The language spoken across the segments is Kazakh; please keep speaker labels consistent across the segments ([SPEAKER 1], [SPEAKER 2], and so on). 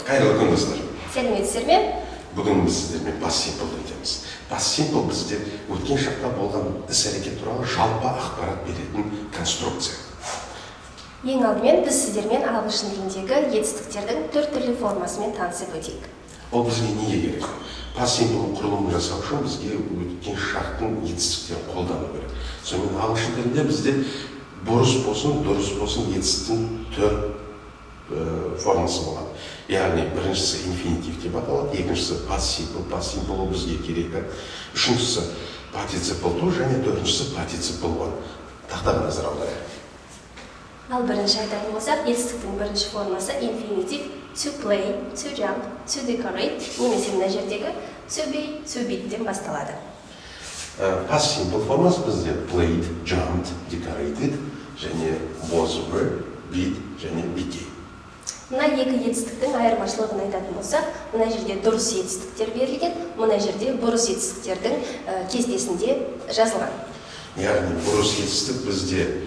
[SPEAKER 1] Қайырлы күн достар.
[SPEAKER 2] Сәлеметсіздер ме?
[SPEAKER 1] Бүгін біз сіздермен past simple өтеміз. Past simple бізде өткен шақта болған іс-әрекет туралы жалпы ақпарат беретін конструкция.
[SPEAKER 2] Ең алдымен біз сіздермен ағылшын тіліндегі етістіктердің 4 түрлі формасымен танысып өтейік.
[SPEAKER 1] Ол бізге неге керек? Past simple құрылымын жасау үшін бізге өткен шақтың етістіктерін қолдану керек. Сонымен ағылшын тілінде бізде бұрыс болсын, дұрыс болсын етістіктің 4 формасы болады. Яғни біріншісі инфинитив деп аталады, екіншісі past simple ол бізге керек. Үшіншісі participle to және төртіншісі participle one. Тақтаға назар аударайық.
[SPEAKER 2] Ал бірінші айтатын болсақ, етістіктің бірінші формасы инфинитив to play, to jump, to decorate, немесе мына жердегі to be, to beat'тен басталады.
[SPEAKER 1] Past simple формасы бізде played, jumped, decorated және was, were, did және became.
[SPEAKER 2] Мына екі етістіктің айырмашылығын айтатын болсақ, мына жерде дұрыс етістіктер берілген, мына жерде бұрыс етістіктердің кестесінде жазылған.
[SPEAKER 1] Яғни бұрыс етістік бізде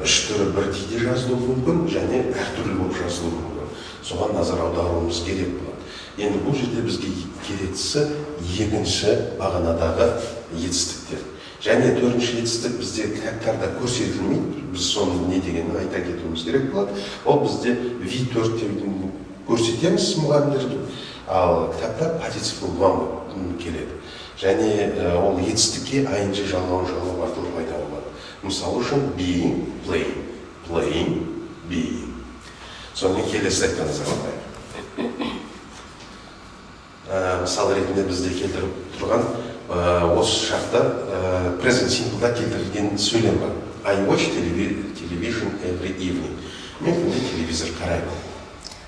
[SPEAKER 1] үш түрі бірдей жазылуы мүмкін және әртүрлі болып жазылуы мүмкін. Соған назар аударуымыз керек болады. Енді бұл жерде бізге керектісі екінші бағанадағы етістіктер. Және төртінші етістік бізде кітаптарда көрсетілмейді. Біз соның не дегенін айта кетуіміз керек болады. Ол бізде V4 деп көрсетеміз мұғалімдерге, ал кітапта participle one келеді. Және ол етістікке ing жалғау арқылы пайда болады. Мысалы үшін being, playing, being. Сонымен келесі айтқан назар аударайық. Мысал ретінде бізде келтіріп тұрған осы шақта present simple'да келтірілген сөйлем бар. I watch television every evening. Мен күнде телевизор қараймын.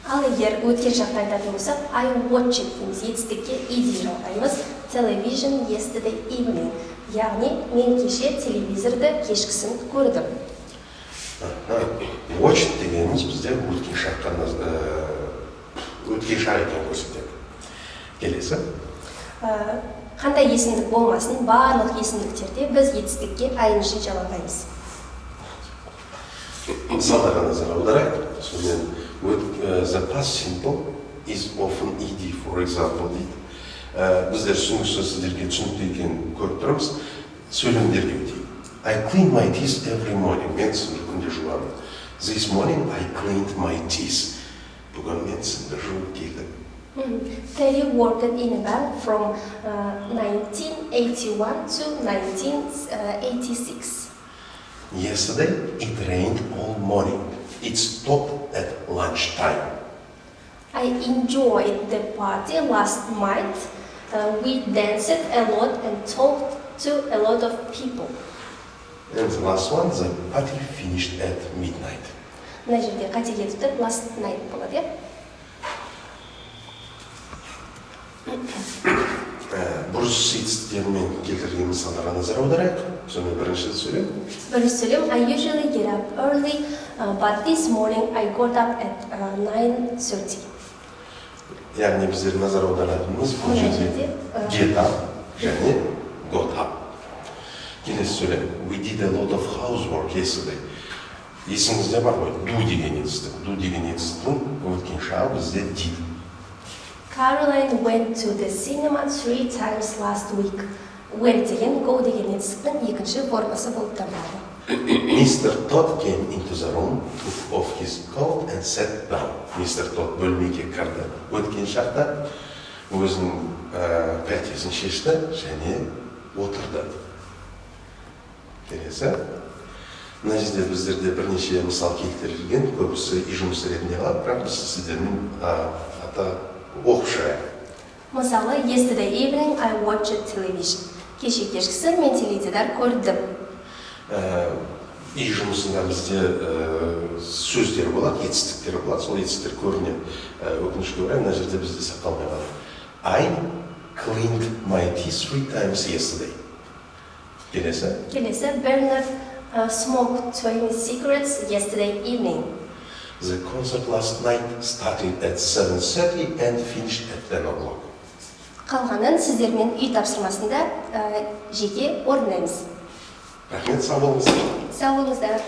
[SPEAKER 2] Ал егер өткен шақта айтатын болсақ, I watched немесе етістікке ed жалғаймыз. Television yesterday evening. Яғни мен кеше телевизорды кешкісін көрдім.
[SPEAKER 1] Watch дегеніміз бізде өткен шақ екенін көрсетеді. Келесі.
[SPEAKER 2] Қандай есімдік болмасын, барлық есімдіктерде біз етістікке ing жалғаймыз.
[SPEAKER 1] Мысалдарға назар аударайық. Сонымен the past simple is often ed, for example, дейді. Біздер сіздерге түсінікті екенін көріп тұрмыз. Сөйлемдерге өтейік. I clean my teeth every morning. Мен сіңді күнде жуамын. This morning I cleaned my teeth. Бүгін мен сіңді жуып келдім.
[SPEAKER 2] Terry worked in a bank from 1981 to 1986.
[SPEAKER 1] Yesterday it rained all morning. It stopped at lunchtime.
[SPEAKER 2] I enjoyed the party last night. We danced a lot and talked to a lot of people.
[SPEAKER 1] And the last one, the party finished at midnight.
[SPEAKER 2] Мына жерде қате кетіп тұр, last night болады, иә?
[SPEAKER 1] Бұрыс етістіктермен келтірген мысалдарға назар аударайық. Сонымен бірінші сөйлем.
[SPEAKER 2] Бірінші сөйлем, I usually get up early, but this morning I got up at 9:30.
[SPEAKER 1] Яғни біздер назар аударатынымыз бұл жерде get up және got up. Келесі сөйлем. We did a lot of housework yesterday. Есіңізде бар ғой, do деген етістік. Do деген етістіктің өткен шағы бізде did.
[SPEAKER 2] Caroline went to the cinema 3 times last week. Went деген go деген етістіктің екінші формасы болып табылады.
[SPEAKER 1] Mr. Todd came into the room, took off his coat and sat down. Mr. Todd бөлмеге кірді. Өткен шақта өзінің пәлтесін шешті және отырды. Келесі. Мына жерде біздерде бірнеше мысал келтірілген, көбісі үй жұмысы ретінде қалады, бірақ біз сіздермен оқып шығайық.
[SPEAKER 2] Мысалы, yesterday evening I watched television. Кеше кешкісін мен теледидар көрдім.
[SPEAKER 1] Үй жұмысында бізде сөздер болады, етістіктер болады, сол етістіктер көрінеді. Өкінішке орай, мына жерде бізде сақталмай қалады. I cleaned my teeth 3 times yesterday. Келесі.
[SPEAKER 2] Bernard smoked 20 cigarettes yesterday evening.
[SPEAKER 1] The concert last night started at 7:30 and finished at 10 o'clock.
[SPEAKER 2] Қалғанын сіздермен үй тапсырмасында жеке орындаймыз.
[SPEAKER 1] Рахмет, сау болыңыздар.
[SPEAKER 2] Сау болыңыздар.